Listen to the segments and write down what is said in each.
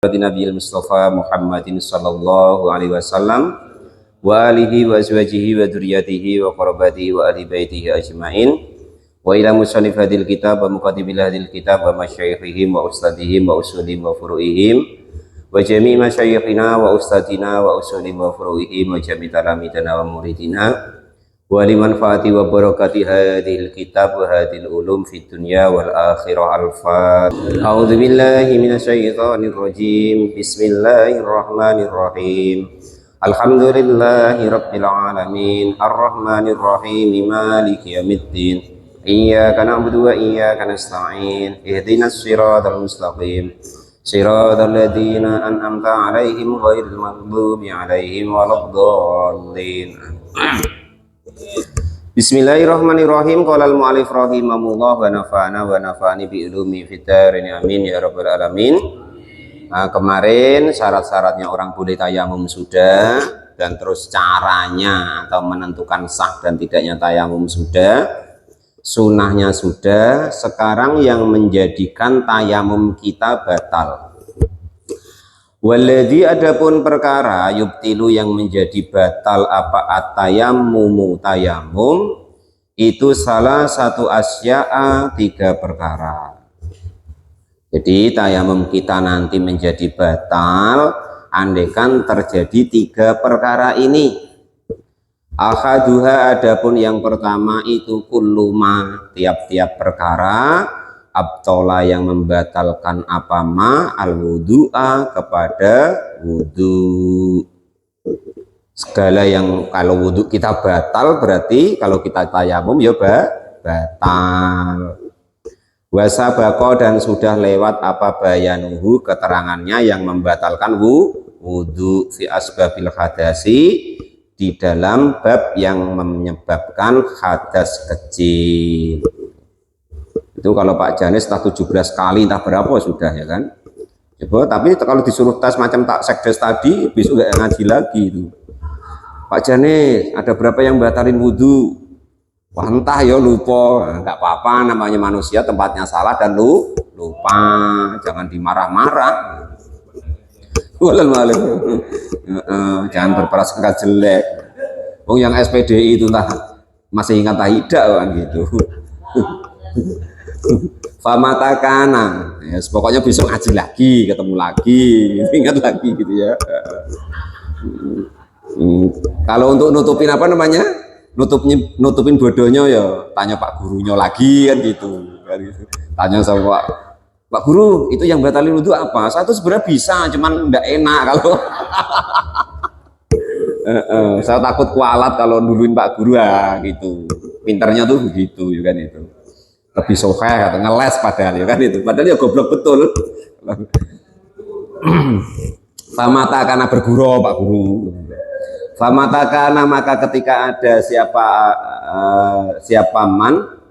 Nabi Mustafa Muhammadin sallallahu alaihi wasallam wa alihi wa azwajihi wa dzurriyyatihi wa qarabatihi wa ahli baitihi ajmain wa ila musannif hadil kitab wa muqaddibil hadil kitab wa masyayikhihim wa ustadihim wa usulihim wa furu'ihim wa jami' masyayikhina wa ustadina wa usulihim wa furu'ihim wa jami' talamidana wa muridina wa limanfaati wa barakati hadhil kitab wa hadhil ulum fid dunya wal akhirah. Al-Fatihah. A'udzu billahi minasyaitonir rajim. Bismillahirrahmanirrahim. Alhamdulillahi rabbil alamin, arrahmanir rahim, maliki yaumiddin. Iyyaka na'budu wa iyyaka nasta'in. Ihdinas siratal mustaqim. Siratal ladzina an'amta 'alaihim ghairil maghdubi 'alaihim waladdallin. Bismillahirrahmanirrahim. Qala al-mu'allif rahimahullah wa nafa'ana wa nafa'ani bi ilmi fid dharain amin ya rabbal alamin. Nah, kemarin syarat-syaratnya orang boleh tayamum sudah, dan terus caranya atau menentukan sah dan tidaknya tayamum sudah, sunnahnya sudah. Sekarang yang menjadikan tayamum kita batal. Waladhi, adapun perkara yubtilu yang menjadi batal apa at-tayammumu tayamum, itu salah satu asya'a, tiga perkara. Jadi tayamum kita nanti menjadi batal andaikan terjadi tiga perkara ini. Ahaduha, adapun yang pertama itu kulluma, tiap-tiap perkara abtola yang membatalkan apa ma al-wudu'a, kepada wudu. Segala yang kalau wudu kita batal berarti kalau kita tayamum ya batal. Wasabako, dan sudah lewat apa bayanuhu, keterangannya yang membatalkan wudu fi asbabil hadasi, di dalam bab yang menyebabkan hadas kecil. Itu kalau Pak Janis tak 17 kali entah berapa sudah, ya kan. Coba, tapi kalau disuruh tes macam tak sekdes tadi besok nggak ngaji lagi itu. Pak Janis, ada berapa yang batalin wudhu? Wah, entah ya, lupa. Nggak apa-apa, namanya manusia, tempatnya salah dan lupa, jangan dimarah-marah. Jangan berprasangka jelek. Oh, yang SPDI itu entah masih ingat tidak kan gitu. Famatakana, ya, pokoknya besok ngaji lagi, ketemu lagi, ingat lagi gitu ya. Kalau untuk nutupin apa namanya, nutupin bodohnya ya tanya Pak gurunya lagi kan gitu. Tanya sama Pak Guru, itu yang batalin wudu apa? Satu sebenarnya bisa, cuman enggak enak kalau saya takut kualat kalau duluin Pak Guru gitu. Pinternya tuh begitu, ya kan itu. Lebih sohe atau ngeles padahal, ya kan itu. Padahal ya goblok betul. Famata karena berguru Pak Guru. Famata karena, maka ketika ada siapa man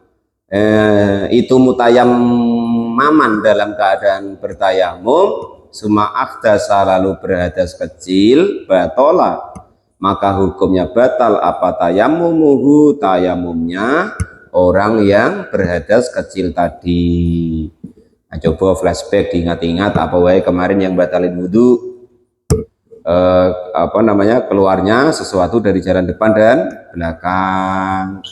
itu mutayammaman, dalam keadaan bertayamum, suma akhdasa, lalu berhadas kecil, batola, maka hukumnya batal apa tayammumuhu, tayamumnya orang yang berhadas kecil tadi. Nah, coba flashback, diingat-ingat apa wae kemarin yang batalin wudhu. Apa namanya, keluarnya sesuatu dari jalan depan dan belakang,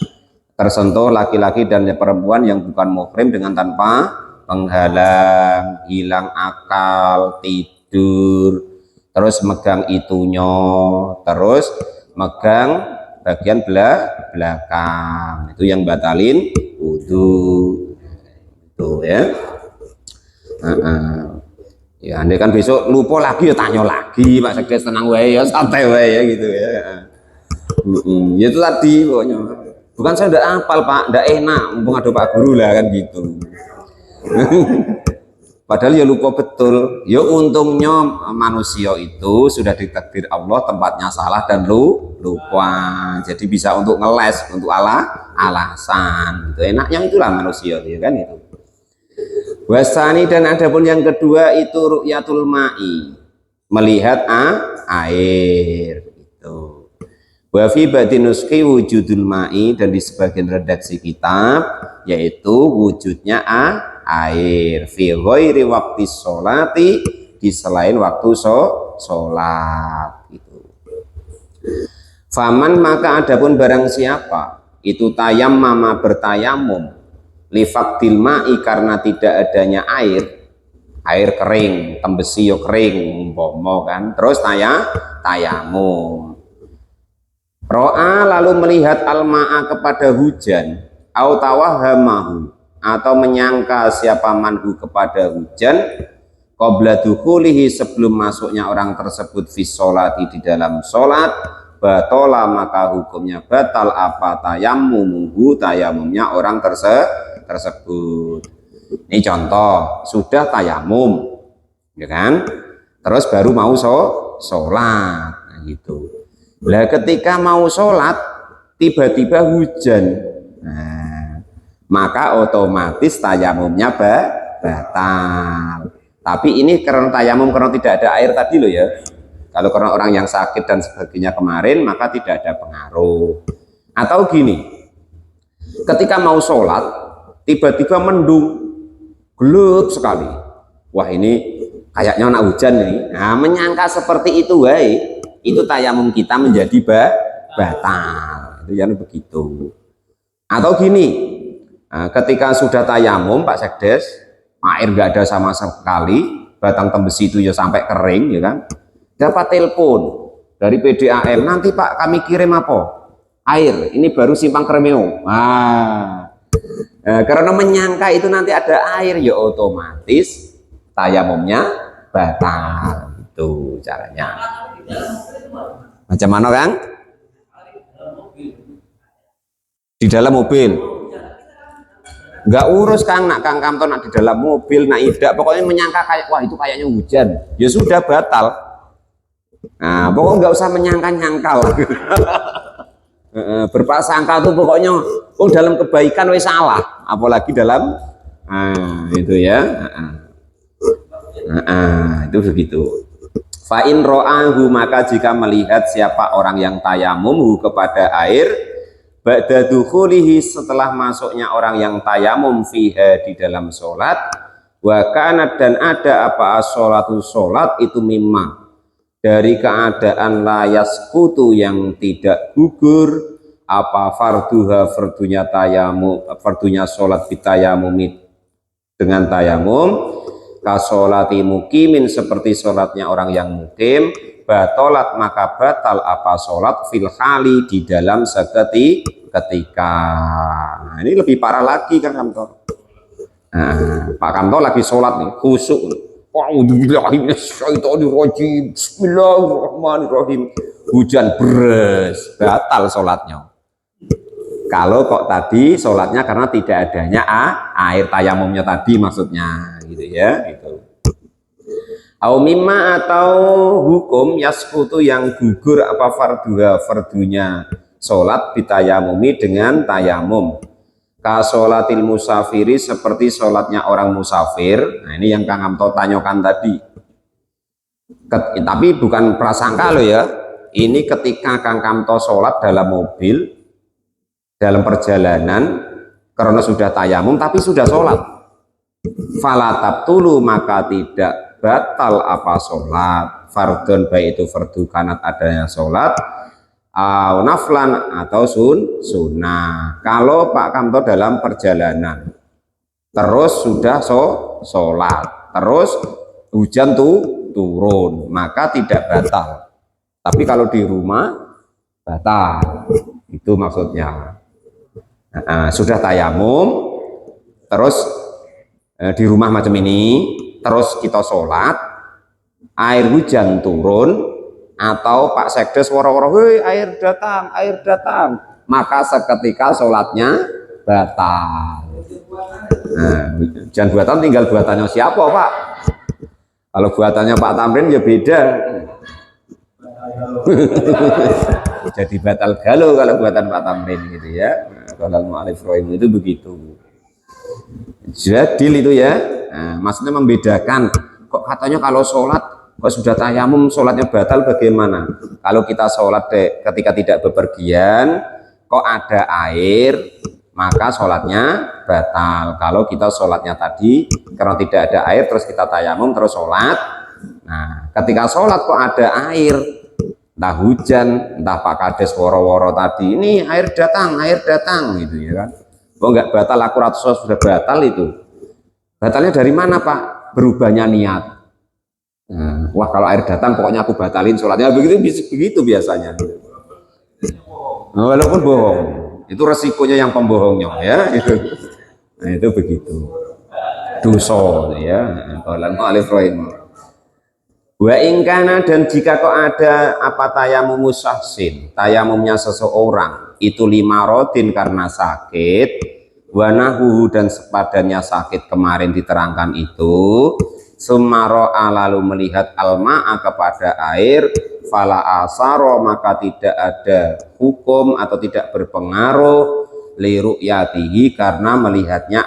tersentuh laki-laki dan perempuan yang bukan muhrim dengan tanpa penghalang, hilang akal, tidur, terus megang itunya, terus megang bagian belakang, itu yang batalin wudhu itu ya. Ya, andai kan besok lupa lagi ya tanya lagi, Pak Sekdes, tenang wae ya, santai wae ya gitu ya. Ya itu tadi pokoknya. Bukan saya udah hafal Pak, udah enak, mumpung ada Pak Guru lah kan gitu. Padahal ya lupa betul. Ya untungnya manusia itu sudah ditakdir Allah tempatnya salah dan lupa. Jadi bisa untuk ngeles, untuk alasan. Itu enaknya itulah manusia, ya kan itu. Wasani, dan adapun yang kedua itu ru'yatul ma'i, melihat air itu. Wa fi batinuski wujudul ma'i, dan di sebagian redaksi kitab yaitu wujudnya air fi ghairi waqti sholati, di selain waktu sholat itu. Faman maka adapun barang siapa itu tayammama bertayamum lifaqdil ma'i karena tidak adanya air kering, tembesi yo kering umpama kan, terus tayamum. Ro'a lalu melihat al-ma'a kepada hujan, au tawahhamahu atau menyangka siapa manhu kepada hujan, qabla dukhulihi sebelum masuknya orang tersebut fi sholati di dalam sholat, batola maka hukumnya batal apa tayamumnya orang tersebut. Ini contoh, sudah tayamum ya kan, terus baru mau sholat nah gitu. Lah ketika mau sholat tiba-tiba hujan, nah, maka otomatis tayamumnya batal. Tapi ini karena tayamum karena tidak ada air tadi loh ya. Kalau karena orang yang sakit dan sebagainya kemarin maka tidak ada pengaruh. Atau gini, ketika mau sholat tiba-tiba mendung gelap sekali. Wah ini kayaknya anak hujan nih. Nah menyangka seperti itu itu tayamum kita menjadi batal. Itu yang begitu. Atau gini, nah, ketika sudah tayamum Pak Sekdes, air nggak ada sama sekali, batang tembesi itu ya sampai kering ya kan, dapat telepon dari PDAM, nanti Pak kami kirim apa? Air, ini baru simpang Kremeo. Nah, karena menyangka itu nanti ada air ya otomatis tayamumnya batal. Itu caranya. Macam mana Kang? Di dalam mobil. Nggak urus Kang, nak Kang Kamto nak di dalam mobil, nak idak, pokoknya menyangka kayak wah itu kayaknya hujan, ya sudah batal. Nah, pokoknya nggak usah menyangka-nyangkal. Berprasangka tuh pokoknya, oh dalam kebaikan wes salah, apalagi dalam, itu ya, itu begitu. Fa'in ro'ahu maka jika melihat siapa orang yang tayamum kepada air, ba'da dukhulihi setelah masuknya orang yang tayamum fiha di dalam sholat, wa kanat dan ada apa as-sholatu sholat itu mimma dari keadaan layas kutu yang tidak gugur apa farduha fardunya tayamum fardunya sholat bitayamumi dengan tayamum kasolati mukimin seperti sholatnya orang yang mukim batolat maka batal apa sholat fil khali di dalam ketika. Nah, ini lebih parah lagi kan Kamto. Nah, Pak Kamto lagi sholat nih khusyuk. A'udzubillahiminasyaitonirrajim. Bismillahirrahmanirrahim. Hujan beres, batal sholatnya. Kalau kok tadi sholatnya karena tidak adanya air tayamumnya tadi maksudnya gitu ya gitu. Au mimma atau hukum yaskutu yang gugur apa fardunya sholat bitayamumi dengan tayamum kasolatil musafiri seperti sholatnya orang musafir. Nah ini yang Kang Amto tanyakan tadi. Tapi bukan prasangka loh ya, ini ketika Kang Kamto sholat dalam mobil dalam perjalanan karena sudah tayamum tapi sudah sholat falatab tulu maka tidak batal apa sholat fardun baik itu fardu kanat adanya sholat naflan atau sunnah. Kalau Pak Kamto dalam perjalanan terus sudah sholat terus hujan turun maka tidak batal, tapi kalau di rumah batal itu maksudnya. Sudah tayamum terus di rumah macam ini terus kita sholat air hujan turun atau Pak Sekdes woro-woro hei air datang maka seketika sholatnya batal. Nah, hujan buatan tinggal buatannya siapa Pak? Kalau buatannya Pak Tamrin ya beda. Jadi batal galau kalau buatan Pak Tamrin gitu ya. Kalau mu'alif rohim itu begitu. Jadil itu ya. Nah, maksudnya membedakan. Kok katanya kalau sholat kok sudah tayamum sholatnya batal bagaimana? Kalau kita sholat ketika tidak bepergian kok ada air maka sholatnya batal. Kalau kita sholatnya tadi karena tidak ada air terus kita tayamum terus sholat Nah, ketika sholat kok ada air, entah hujan, entah Pak Kades woro-woro tadi, ini air datang gitu ya kan. Kok nggak batal, aku ratus sudah batal itu. Batalnya dari mana Pak? Berubahnya niat. Nah, wah kalau air datang pokoknya aku batalin sholatnya, begitu biasanya. Nah, walaupun bohong, itu resikonya yang pembohongnya ya. Itu. Nah itu begitu. Dosa ya. Kalau alif rahim. Wa ingkana, dan jika kok ada apa tayamum musahsin, tayamumnya seseorang itu lima rodin karena sakit, wanahu dan sepadannya sakit kemarin diterangkan itu, sumaro'a lalu melihat alma'a kepada air, fala asaro maka tidak ada hukum atau tidak berpengaruh liru'yatihi karena melihatnya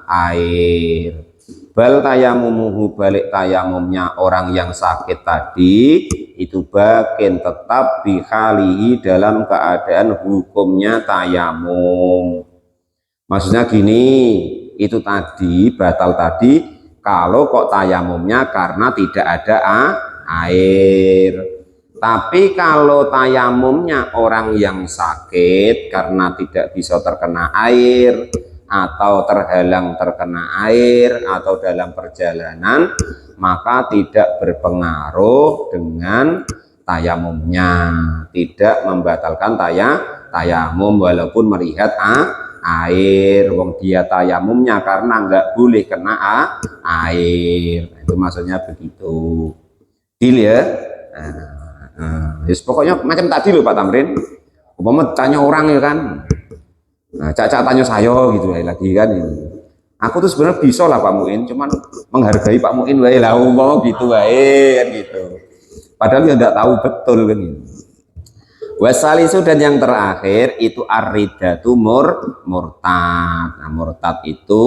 air. Bal tayamumuhu, balik tayamumnya orang yang sakit tadi itu bagian tetap bihalihi dalam keadaan hukumnya tayamum. Maksudnya gini, itu tadi batal tadi kalau kok tayamumnya karena tidak ada air. Tapi kalau tayamumnya orang yang sakit karena tidak bisa terkena air, atau terhalang terkena air, atau dalam perjalanan, maka tidak berpengaruh dengan tayamumnya, tidak membatalkan tayamum walaupun melihat air. Wong dia tayamumnya karena nggak boleh kena air. Itu maksudnya begitu. Deal ya. Pokoknya macam tadi loh Pak Tamrin. Umpama tanya orang ya kan. Nah, Caca tanya saya gitu lagi kan ini. Aku tuh sebenarnya bisa lah Pak Muin, cuman menghargai Pak Muin wae lah, mau gitu wae kan gitu. Padahal dia tidak tahu betul kan ini. Wasalisu, dan yang terakhir itu ar-ridatu murtad. Nah, murtad itu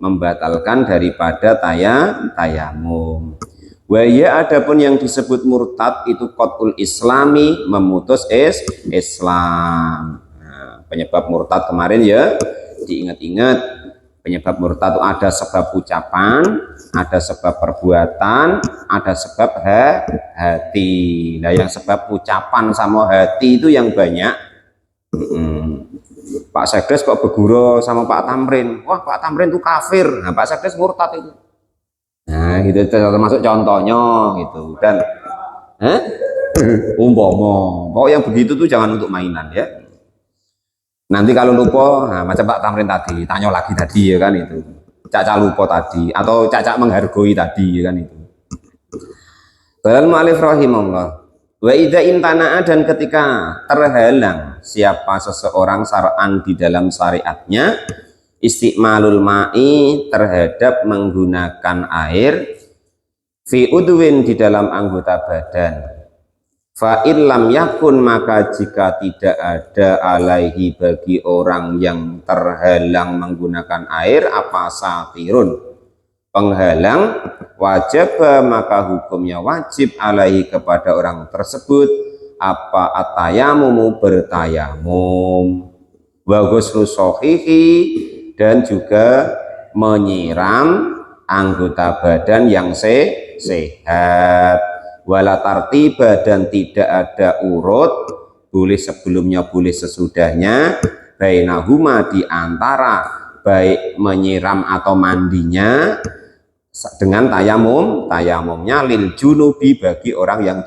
membatalkan daripada tayamum. Waya adapun yang disebut murtad itu qatul islami, memutus Islam. Penyebab murtad kemarin ya diingat-ingat, penyebab murtad itu ada sebab ucapan, ada sebab perbuatan, ada sebab hati. Nah yang sebab ucapan sama hati itu yang banyak. Pak Sekdes kok bergurau sama Pak Tamrin, wah Pak Tamrin itu kafir. Nah Pak Sekdes murtad itu. Nah gitu termasuk contohnya gitu. Dan umpama pokok yang begitu tuh jangan untuk mainan ya. Nanti kalau lupa, nah, macam Pak Tamrin tadi, tanya lagi tadi ya kan itu. Caca lupa tadi, atau Caca menghargai tadi ya kan itu. Dalam mu'alif rahimahullah. Wa idza intana'a, dan ketika terhalang siapa seseorang syar'an di dalam syariatnya, istiqmalul ma'i terhadap menggunakan air, fi udwin di dalam anggota badan. Fa illam yakun, maka jika tidak ada alaihi bagi orang yang terhalang menggunakan air apa satirun penghalang, wajib maka hukumnya wajib alaihi kepada orang tersebut apa atayamumu bertayamum, wa ghuslu sahihi, dan juga menyiram anggota badan yang sehat, wala tartiba, dan tidak ada urut, boleh sebelumnya boleh sesudahnya, bainahuma di antara baik menyiram atau mandinya dengan tayamumnya lil junubi bagi orang yang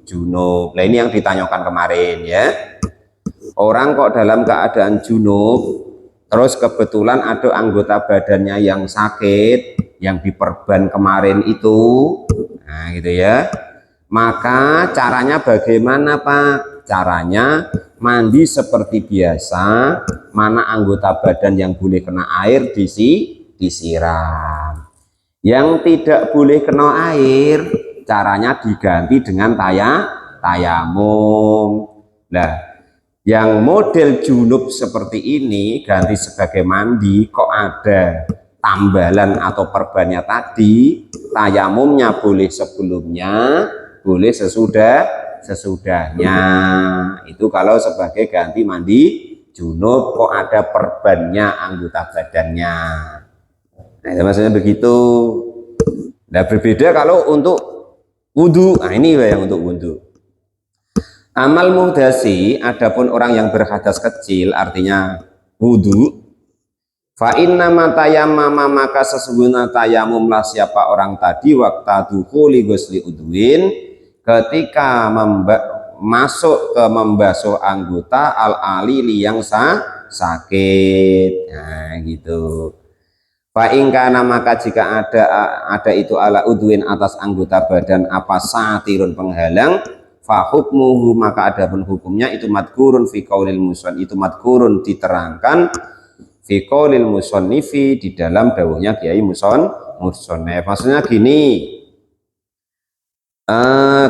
junub. Nah ini yang ditanyakan kemarin ya, orang kok dalam keadaan junub terus kebetulan ada anggota badannya yang sakit yang diperban kemarin itu, nah gitu ya. Maka caranya bagaimana Pak? Caranya mandi seperti biasa, mana anggota badan yang boleh kena air disiram. Yang tidak boleh kena air, caranya diganti dengan tayamum. Nah, yang model junub seperti ini ganti sebagai mandi, kok ada tambalan atau perbannya tadi, tayamumnya boleh sebelumnya, boleh sesudahnya. Itu kalau sebagai ganti mandi junub, kok ada perbannya anggota badannya. Nah, maksudnya begitu. Nah, berbeda kalau untuk wudu. Nah, ini yang untuk wudu. Amal muhdasi, adapun orang yang berhadas kecil, artinya wudu. Fa inna matayammama, maka sesungguhnya tayamumlah siapa orang tadi waktu dukhuli ghusli udwin, ketika masuk ke membasuh anggota al-alili yang sakit. Nah, gitu. Fa ingkana, maka jika ada itu ala udwin atas anggota badan apa satirun penghalang, fa hukmuhu, maka adapun hukumnya itu madkurun fi qaulil muson, itu madkurun diterangkan fi qaulil musannifi di dalam dawuhnya Kiai Musonef. Maksudnya gini,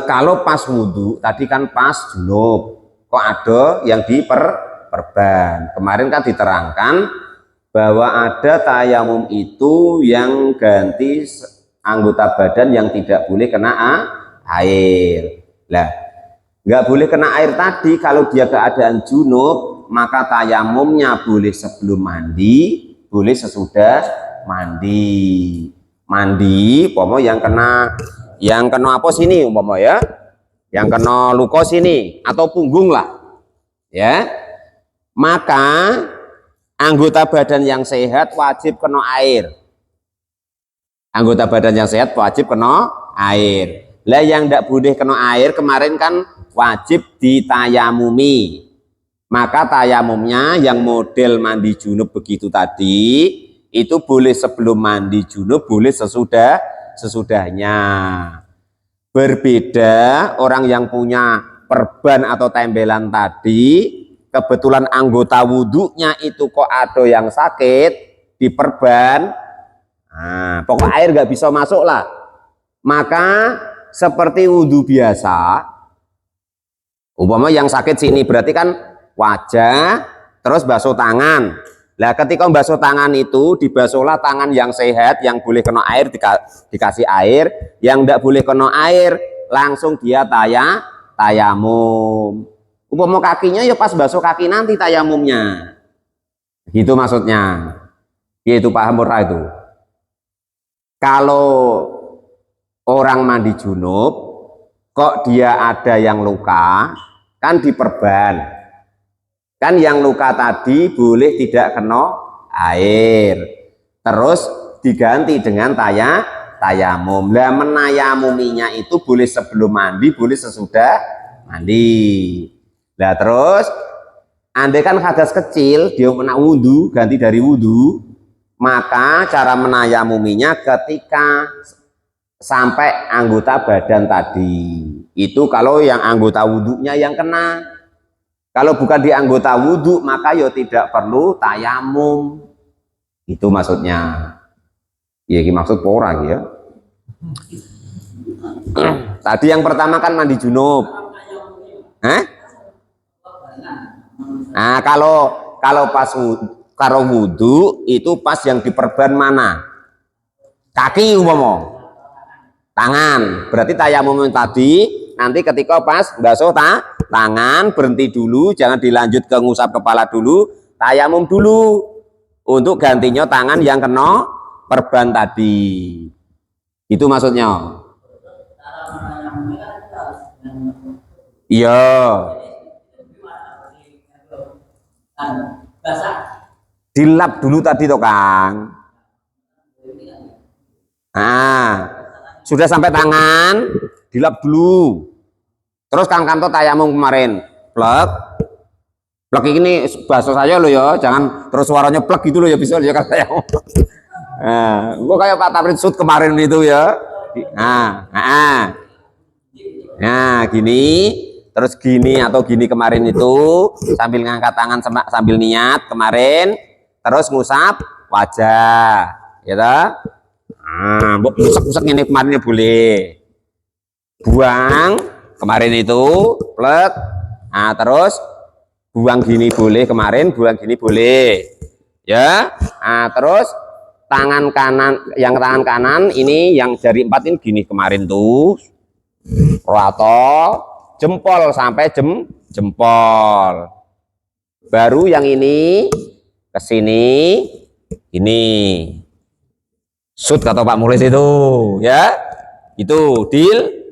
kalau pas wudhu tadi kan pas junub, kok ada yang diperban. Kemarin kan diterangkan bahwa ada tayamum itu yang ganti anggota badan yang tidak boleh kena air. Lah, nggak boleh kena air tadi kalau dia keadaan junub, maka tayamumnya boleh sebelum mandi, boleh sesudah mandi. Mandi, pomo yang kena apa sini umpama ya, yang kena luka sini atau punggung lah, ya. Maka anggota badan yang sehat wajib kena air. Anggota badan yang sehat wajib kena air. Lah yang tidak boleh kena air kemarin kan wajib ditayamumi. Maka tayamumnya yang model mandi junub begitu tadi, itu boleh sebelum mandi junub, boleh sesudahnya. Berbeda orang yang punya perban atau tembelan tadi, kebetulan anggota wudhunya itu kok ada yang sakit, diperban, nah, pokok air nggak bisa masuk lah. Maka seperti wudhu biasa, umpama yang sakit sini berarti kan wajah, terus basuh tangan. Nah, ketika membasuh tangan itu dibasuhlah tangan yang sehat, yang boleh kena air dikasih air, yang tidak boleh kena air langsung dia tayamum. Umpama kakinya ya pas basuh kaki nanti tayamumnya. Gitu maksudnya. Itu paham ora itu? Kalau orang mandi junub kok dia ada yang luka, kan diperban. Kan yang luka tadi boleh tidak kena air, terus diganti dengan tayamum. Lah menayamuminya itu boleh sebelum mandi, boleh sesudah mandi. Lah terus andai kan hadas kecil, dia kena wudhu, ganti dari wudhu, maka cara menayamuminya ketika sampai anggota badan tadi. Itu kalau yang anggota wudhunya yang kena. Kalau bukan di anggota wudhu, maka ya tidak perlu tayamum. Itu maksudnya. Ya, ini maksud orang ya. Tadi yang pertama kan mandi junub. Nah, kalau pas wudhu itu pas yang diperban mana? Kaki umpama. Tangan. Berarti tayamum tadi nanti ketika pas basuh tangan berhenti dulu, jangan dilanjut ke ngusap kepala dulu, tayamum dulu untuk gantinya tangan yang kena perban tadi. Itu maksudnya. Iya. Dilap dulu tadi toh Kang. Nah, sudah sampai tangan, dilap dulu. Terus Kang Kanto tayamum kemarin, plek ini basuh saya lo ya, jangan terus suaranya plek gitu lo ya, bisa ya kan tayamum. Nah, gua kayak Pak Tamrin Sud kemarin itu ya. Nah, gini, terus gini atau gini kemarin itu sambil ngangkat tangan sambil niat kemarin, terus ngusap wajah, ya toh? Nah, busuk-busuk ini kemarinnya boleh. Buang kemarin itu plek. Nah, terus buang gini boleh kemarin, buang gini boleh. Ya. Nah, terus tangan tangan kanan ini yang jari 4 ini gini kemarin tuh. Rato jempol sampai jempol. Baru yang ini ke sini ini. Sud kata Pak Mulis itu, ya. Itu deal.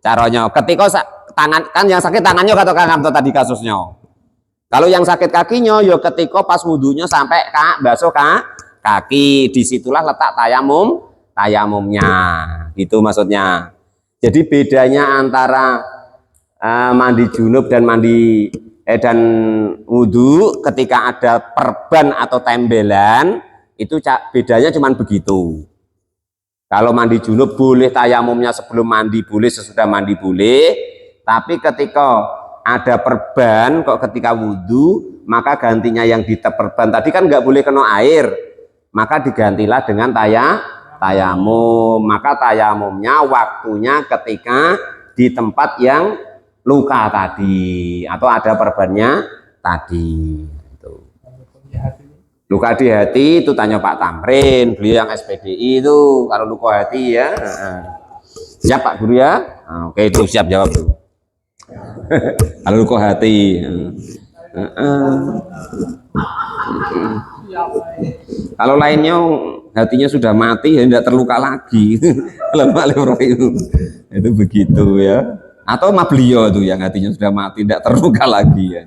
caranya ketika tangan kan yang sakit tangannya kata Kang tadi kasusnya. Kalau yang sakit kakinya ya ketika pas wudhunya sampai basuh kaki, disitulah letak tayamumnya gitu maksudnya. Jadi bedanya antara mandi junub dan dan wudhu ketika ada perban atau tembelan itu bedanya cuma begitu. Kalau mandi junub boleh tayamumnya sebelum mandi boleh, sesudah mandi boleh, tapi ketika ada perban kok ketika wudhu maka gantinya yang perban tadi kan nggak boleh kena air, maka digantilah dengan tayamum. Maka tayamumnya waktunya ketika di tempat yang luka tadi atau ada perbannya tadi. Luka di hati itu tanya Pak Tamrin, beliau yang SPDI itu kalau luka hati ya. Siap Pak Guru ya? Oke itu siap jawab tuh. Kalau luka hati. Kalau lainnya hatinya sudah mati ya tidak terluka lagi. Itu begitu ya. Atau beliau itu yang hatinya sudah mati tidak terluka lagi ya.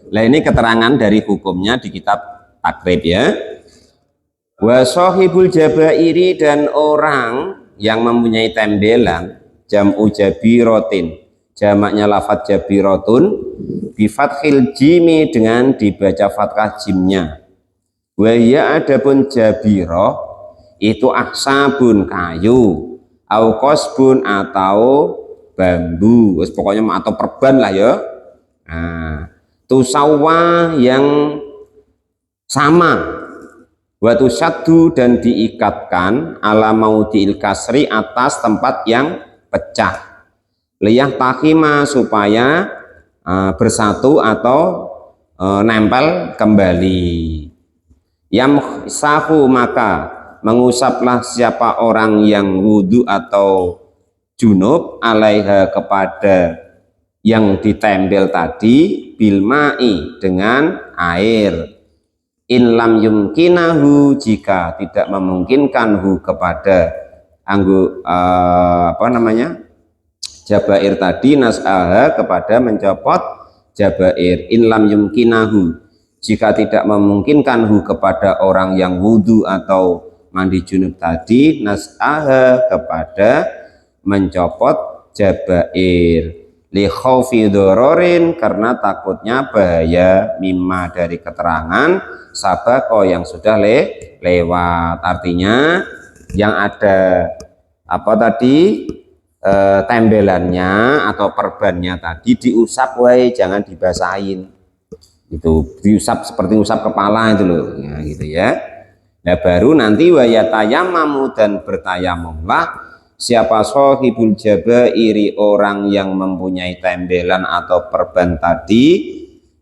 Nah ini keterangan dari hukumnya di kitab takrib ya. Wa sahibul jabairi, dan orang yang mempunyai tembelan, jam'u jabirotin, jamaknya lafadz jabirotun, bifathil jimi, dengan dibaca fathah jimnya. Wa ya adapun jabiroh itu ahsabun kayu, au qasbun atau bambu, pokoknya atau perban lah ya. Nah, tusawwa yang sama, watu syaddu, dan diikatkan ala maudhi'il kasri, atas tempat yang pecah, liyah tahima, supaya bersatu atau nempel kembali. Yamsahu, maka mengusaplah siapa orang yang wudhu atau junub, alaiha, kepada yang ditempel tadi, bilma'i, dengan air. In lam yumkinahu, jika tidak memungkinkan hu, kepada jabair tadi, nas'aha, kepada mencopot jabair. In lam yumkinahu, jika tidak memungkinkan hu, kepada orang yang wudhu atau mandi junub tadi, nas'aha, kepada mencopot jabair. Li khaufi dhororin, karena takutnya bahaya, mimma, dari keterangan, sabako, yang sudah lewat. Artinya yang ada tembelannya atau perbannya tadi diusap wae, jangan dibasahin. Itu diusap seperti usap kepala itu loh ya, gitu ya. Nah baru nanti wayatayamamu, dan bertayamumlah siapa sohibul jabairi, orang yang mempunyai tembelan atau perban tadi,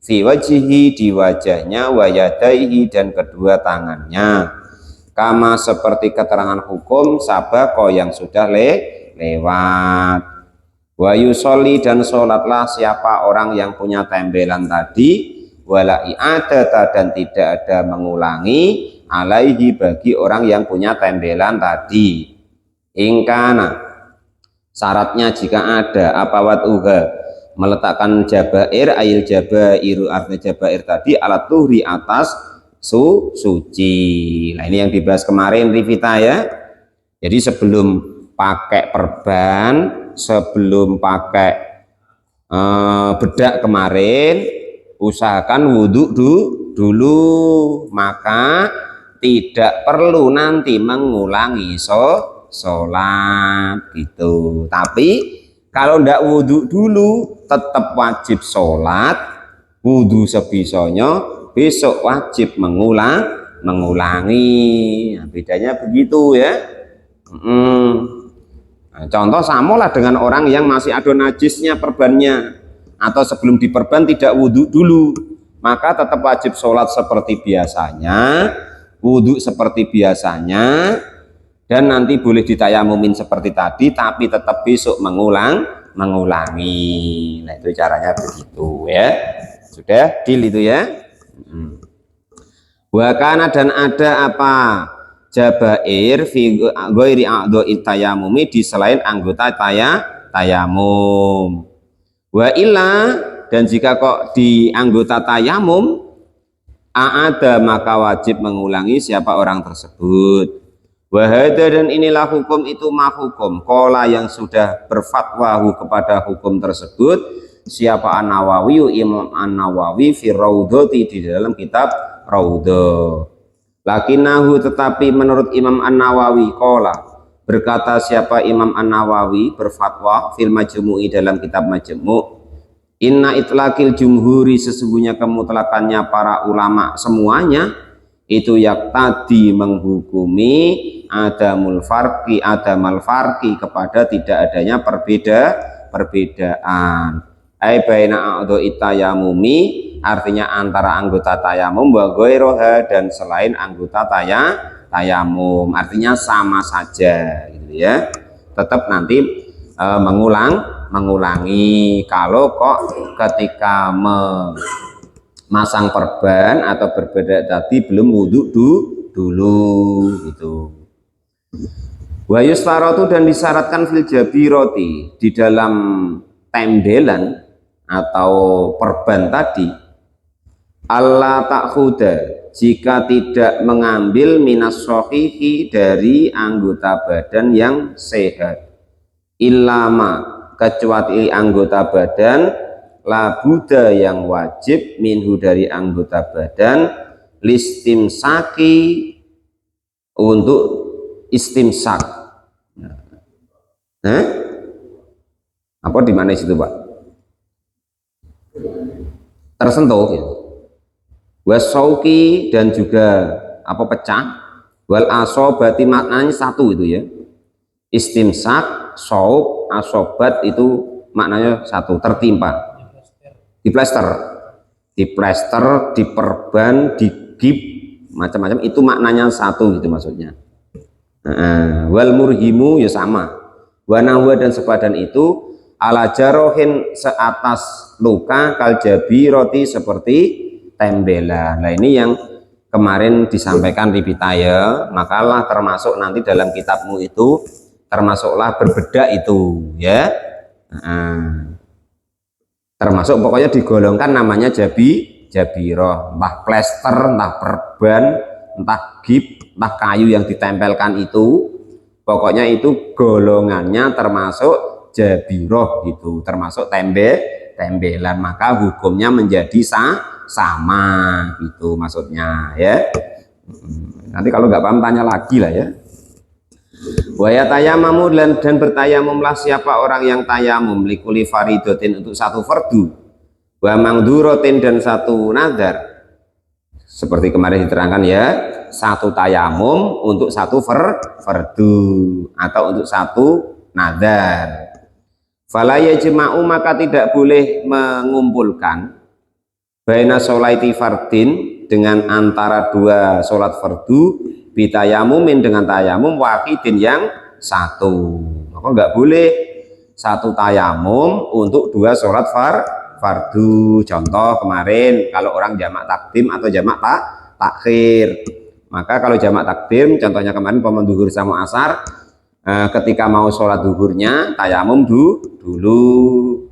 fi wajihi, di wajahnya, wayadaihi, dan kedua tangannya, kama, seperti keterangan hukum sabako, yang sudah lewat. Wa yusolli, dan sholatlah siapa orang yang punya tembelan tadi, wala i'adata, dan tidak ada mengulangi, alaihi, bagi orang yang punya tembelan tadi. Ingkana, syaratnya jika ada apa watuha, meletakkan jabair, ail jabairu, artinya jabair tadi, alat tuhri, atas suci. Nah ini yang dibahas kemarin Rivita ya. Jadi sebelum pakai perban, sebelum pakai bedak kemarin, usahakan wudhu dulu, maka tidak perlu nanti mengulangi sholat gitu. Tapi kalau ndak wudhu dulu tetap wajib sholat, wudhu sebisanya, besok wajib mengulangi. Nah, bedanya begitu ya. Nah, contoh samalah dengan orang yang masih ada najisnya perbannya, atau sebelum diperban tidak wudhu dulu, maka tetap wajib sholat seperti biasanya, wudhu seperti biasanya, dan nanti boleh ditayamumin seperti tadi, tapi tetap besok mengulangi. Nah itu caranya begitu ya. Sudah deal itu ya. Wakana, dan ada apa jabair fi ghairi a'dha'i tayamumi, di selain anggota tayamum. Wa illa, dan jika kok di anggota tayamum ada maka wajib mengulangi siapa orang tersebut. Wahada, dan inilah hukum itu hukum kola yang sudah berfatwa kepada hukum tersebut siapa An-Nawawi, Imam An-Nawawi fi Raudhati, di dalam kitab Raudhah. Lakinahu, tetapi menurut Imam An-Nawawi kola, berkata siapa Imam An-Nawawi berfatwa fil Majmu'i, dalam kitab Majmu', inna itlaqil jumhuri, sesungguhnya kemutlakannya para ulama semuanya itu yaktadi menghukumi adamal farqi kepada tidak adanya perbedaan. Ai baina a'dha'i tayamumi, artinya antara anggota tayamum wa ghairuha, dan selain anggota tayamum, artinya sama saja gitu ya. Tetap nanti mengulangi kalau kok ketika masang perban atau berbeda tadi belum wudhu dulu gitu. Wa yustaratu, dan disyaratkan fil jabiroti, di dalam tembelan atau perban tadi, Allah ta'khuda, jika tidak mengambil minas sohihi, dari anggota badan yang sehat, illama, kecuali anggota badan, labuda, yang wajib, minhu, dari anggota badan, listimsaki, untuk istimsak. Apa di mana situ Pak? Tersentuh ya. Wasauki, dan juga apa pecah. Wal asobati, maknanya satu itu ya. Istimsak, saub, asobat itu maknanya satu, tertimpa. Diplester, diperban, digip, macam-macam, itu maknanya satu gitu maksudnya. Wal murhimu ya sama. Wanahwa, dan sepadan itu, ala jarohin, seatas luka, kal jabiroti, seperti tembelan. Nah ini yang kemarin disampaikan Ribitaya, makalah termasuk nanti dalam kitabmu itu termasuklah berbedak itu ya. Termasuk pokoknya digolongkan namanya jabiroh, entah plester, entah perban, entah gip, entah kayu yang ditempelkan itu, pokoknya itu golongannya termasuk jabiroh gitu, termasuk tembelan, maka hukumnya menjadi sama gitu maksudnya ya. Nanti kalau nggak paham tanya lagi lah ya. Wa yatayamamu, dan bertayamumlah siapa orang yang tayamum, likuli faridotin, untuk satu fardu, wa mangdurotin, dan satu nadar, seperti kemarin diterangkan ya, satu tayamum untuk satu fardu atau untuk satu nadar. Fala yajma'u, maka tidak boleh mengumpulkan baina sholaiti fardin, dengan antara dua sholat fardu, bitayamumin, dengan tayamum, wahidin, yang satu. Maka nggak boleh satu tayamum untuk dua sholat fardu. Contoh kemarin kalau orang jamak takdim atau jamak takhir, maka kalau jamak takdim, contohnya kemarin paman duhur sama asar, ketika mau sholat duhurnya tayamum dulu,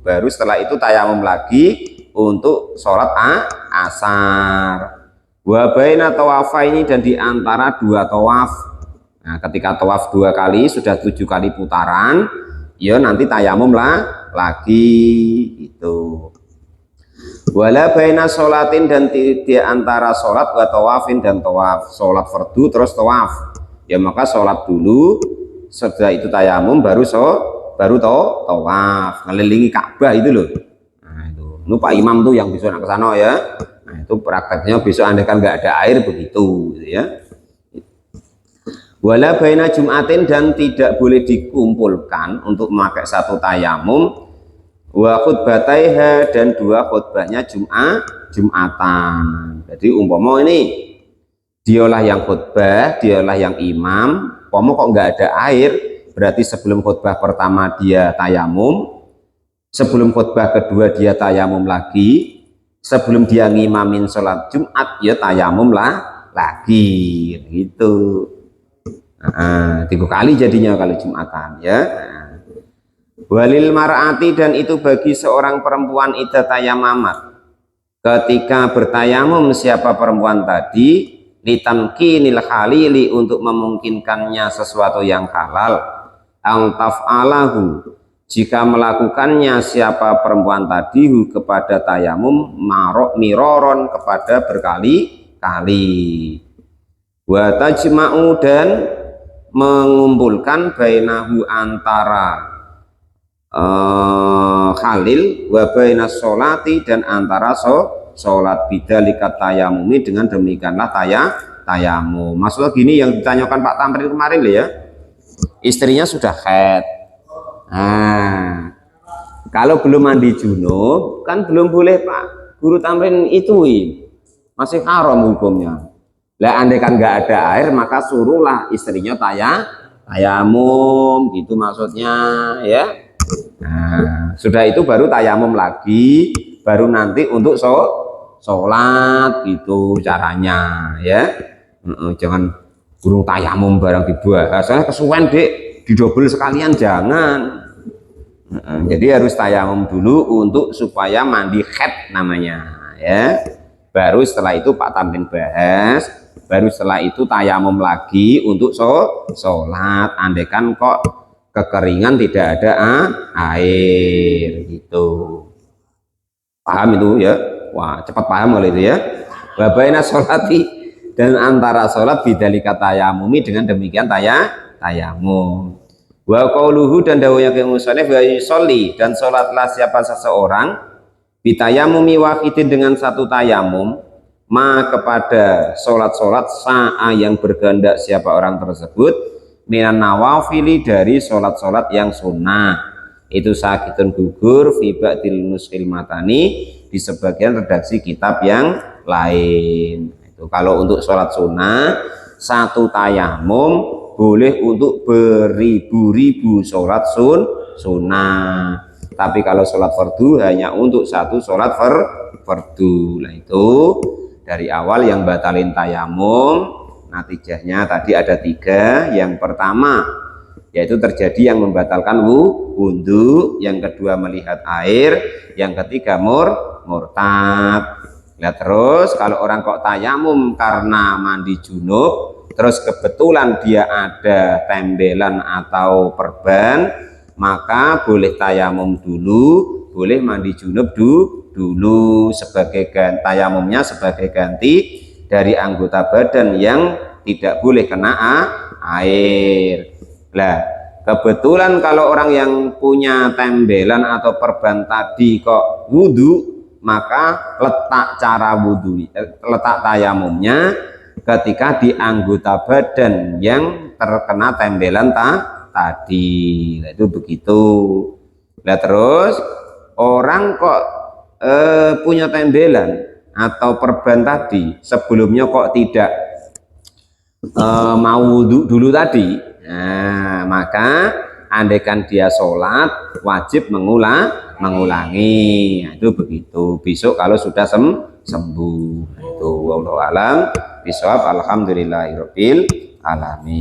baru setelah itu tayamum lagi untuk sholat asar. Wa baina tawafaini, dan di antara dua tawaf. Nah, ketika tawaf dua kali sudah 7 kali putaran, ya nanti tayamum lagi itu. Wala baina sholatin, dan di antara sholat wa tawafin, dan tawaf, sholat fardu terus tawaf. Ya maka sholat dulu, setelah itu tayamum, baru tawaf, ngelilingi Ka'bah itu loh. Nah, itu Pak Imam tuh yang bisa ke sana ya. Nah, itu prakteknya besok andai kan nggak ada air begitu gitu ya. Wala baina jum'atin, dan tidak boleh dikumpulkan untuk memakai satu tayamum, wa khutbataiha, dan dua khutbahnya Jumatan. Jadi umpama ini dialah yang khutbah, dialah yang imam, umpama kok nggak ada air, berarti sebelum khutbah pertama dia tayamum, sebelum khutbah kedua dia tayamum lagi, sebelum dia ngimamin sholat Jumat ya tayamum lagi gitu. 3 kali jadinya kalau Jumatan ya. Walil mar'ati, dan itu bagi seorang perempuan idza tayamamat, ketika bertayamum siapa perempuan tadi, litamkinil halili, untuk memungkinkannya sesuatu yang halal, ang taf'alahu, jika melakukannya siapa perempuan tadi kepada tayamum miroron, kepada berkali-kali, wa tajma'u, dan mengumpulkan bainahu, antara halil, wa bainas sholati, dan antara sholat, bidzalika tayamumi, dengan demikianlah tayamum. Maksudnya gini, yang ditanyakan Pak Tamrin kemarin loh ya, istrinya sudah haid. Nah, kalau belum mandi junub kan belum boleh Pak Guru Tamrin itu, masih haram hukumnya. Lah andai kan nggak ada air, maka suruhlah istrinya tayamum, gitu maksudnya ya. Nah, sudah itu baru tayamum lagi, baru nanti untuk sholat, gitu caranya ya. Jangan burung tayamum barang dibahas, soalnya kesuwen dek, didobel sekalian, jangan. Jadi harus tayamum dulu untuk supaya mandi haid namanya ya. Baru setelah itu Pak Tamrin bahas, baru setelah itu tayamum lagi untuk sholat, andaikan kok kekeringan tidak ada air, gitu. Paham itu ya? Wah, cepat paham kalau itu ya. Wabaina sholati, dan antara sholat bidzalika tayamumi, dengan demikian tayamum. Wa qauluhu, dan dawuhnya ke musannif, wa yusolli, dan sholatlah siapa seseorang bitayamumi wahidin, dengan satu tayamum, ma kepada sholat-sholat sa'a yang berkehendak siapa orang tersebut, minan nawafili, dari sholat-sholat yang sunnah, itu sakitun gugur fi ba'dil nushil matani, di sebagian redaksi kitab yang lain. Itu kalau untuk sholat sunnah satu tayamum boleh untuk beribu-ribu sholat sunnah, tapi kalau sholat fardu hanya untuk satu sholat fardu. Nah itu dari awal yang batalin tayamum, natijahnya tadi ada 3. Yang pertama yaitu terjadi yang membatalkan wudhu, yang kedua melihat air, yang ketiga murtad. Nah terus kalau orang kok tayamum karena mandi junub, terus kebetulan dia ada tembelan atau perban, maka boleh tayamum dulu, boleh mandi junub dulu sebagai tayamumnya sebagai ganti dari anggota badan yang tidak boleh kena air. Lah kebetulan kalau orang yang punya tembelan atau perban tadi kok wudhu, maka letak cara wudhu, letak tayamumnya ketika di anggota badan yang terkena tembelan tadi. Nah, itu begitu. Nah terus orang kok punya tembelan atau perban tadi sebelumnya kok tidak mau wudhu dulu tadi, nah maka andaikan dia sholat wajib mengulangi. Nah, itu begitu besok kalau sudah sembuh. Nah, itu wallahu alam bishawab. Alhamdulillahirabbil alamin.